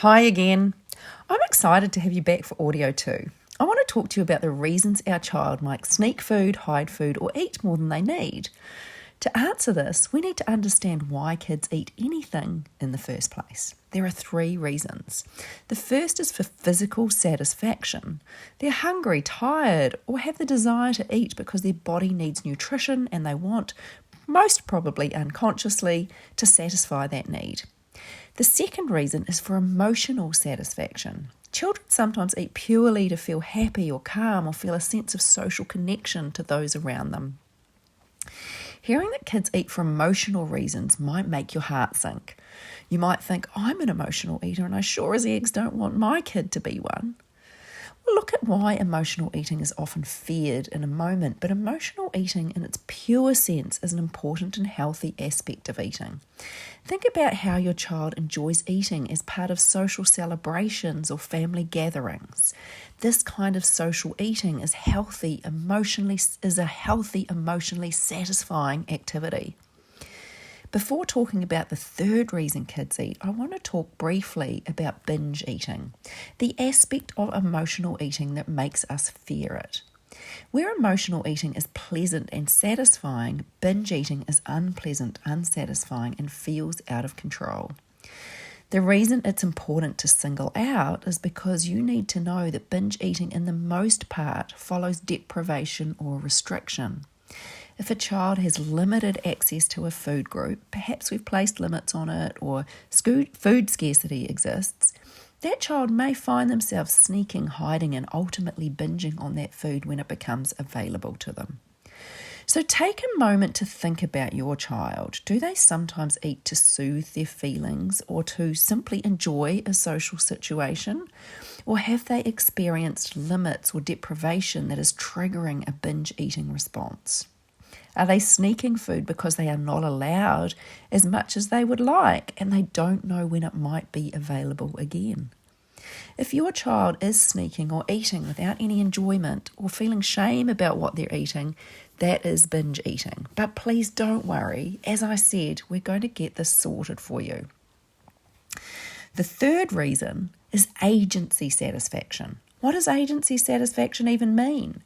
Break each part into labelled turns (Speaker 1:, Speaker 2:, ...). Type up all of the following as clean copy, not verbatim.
Speaker 1: Hi again. I'm excited to have you back for audio 2. I want to talk to you about the reasons our child might sneak food, hide food, or eat more than they need. To answer this, we need to understand why kids eat anything in the first place. There are 3 reasons. The first is for physical satisfaction. They're hungry, tired, or have the desire to eat because their body needs nutrition and they want, most probably unconsciously, to satisfy that need. The second reason is for emotional satisfaction. Children sometimes eat purely to feel happy or calm or feel a sense of social connection to those around them. Hearing that kids eat for emotional reasons might make your heart sink. You might think, I'm an emotional eater and I sure as eggs don't want my kid to be one. We'll look at why emotional eating is often feared in a moment, but emotional eating in its pure sense is an important and healthy aspect of eating. Think about how your child enjoys eating as part of social celebrations or family gatherings. This kind of social eating is a healthy, emotionally satisfying activity. Before talking about the third reason kids eat, I want to talk briefly about binge eating, the aspect of emotional eating that makes us fear it. Where emotional eating is pleasant and satisfying, binge eating is unpleasant, unsatisfying, and feels out of control. The reason it's important to single out is because you need to know that binge eating in the most part follows deprivation or restriction. If a child has limited access to a food group, perhaps we've placed limits on it or food scarcity exists, that child may find themselves sneaking, hiding, and ultimately binging on that food when it becomes available to them. So take a moment to think about your child. Do they sometimes eat to soothe their feelings or to simply enjoy a social situation? Or have they experienced limits or deprivation that is triggering a binge eating response? Are they sneaking food because they are not allowed as much as they would like and they don't know when it might be available again? If your child is sneaking or eating without any enjoyment or feeling shame about what they're eating, that is binge eating. But please don't worry. As I said, we're going to get this sorted for you. The third reason is agency satisfaction. What does agency satisfaction even mean?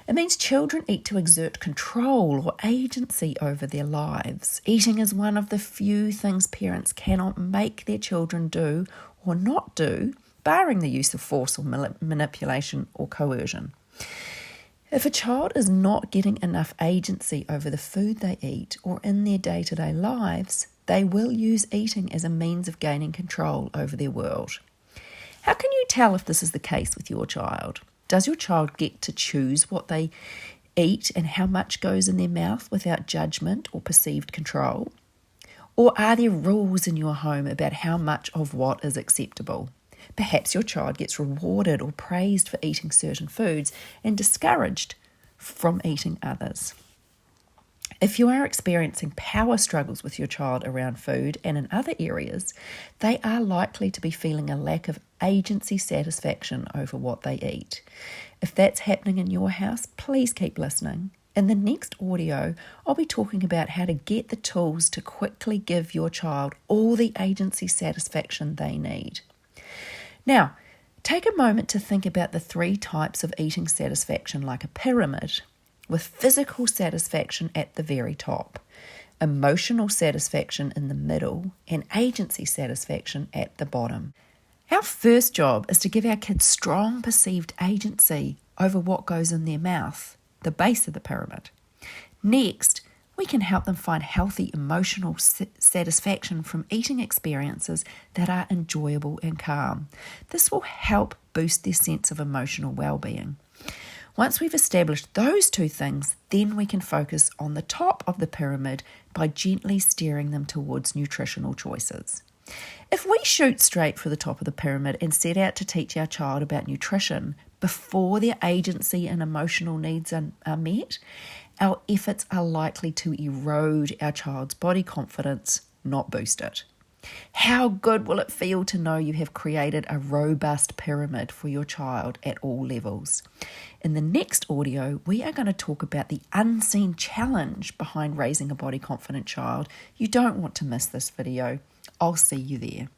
Speaker 1: It means children eat to exert control or agency over their lives. Eating is one of the few things parents cannot make their children do or not do, barring the use of force or manipulation or coercion. If a child is not getting enough agency over the food they eat or in their day-to-day lives, they will use eating as a means of gaining control over their world. How can you tell if this is the case with your child? Does your child get to choose what they eat and how much goes in their mouth without judgment or perceived control? Or are there rules in your home about how much of what is acceptable? Perhaps your child gets rewarded or praised for eating certain foods and discouraged from eating others. If you are experiencing power struggles with your child around food and in other areas, they are likely to be feeling a lack of agency satisfaction over what they eat. If that's happening in your house, please keep listening. In the next audio, I'll be talking about how to get the tools to quickly give your child all the agency satisfaction they need. Now, take a moment to think about the 3 types of eating satisfaction like a pyramid, with physical satisfaction at the very top, emotional satisfaction in the middle, and agency satisfaction at the bottom. Our first job is to give our kids strong perceived agency over what goes in their mouth, the base of the pyramid. Next, we can help them find healthy emotional satisfaction from eating experiences that are enjoyable and calm. This will help boost their sense of emotional well-being. Once we've established those 2 things, then we can focus on the top of the pyramid by gently steering them towards nutritional choices. If we shoot straight for the top of the pyramid and set out to teach our child about nutrition before their agency and emotional needs are met, our efforts are likely to erode our child's body confidence, not boost it. How good will it feel to know you have created a robust pyramid for your child at all levels? In the next audio, we are going to talk about the unseen challenge behind raising a body confident child. You don't want to miss this video. I'll see you there.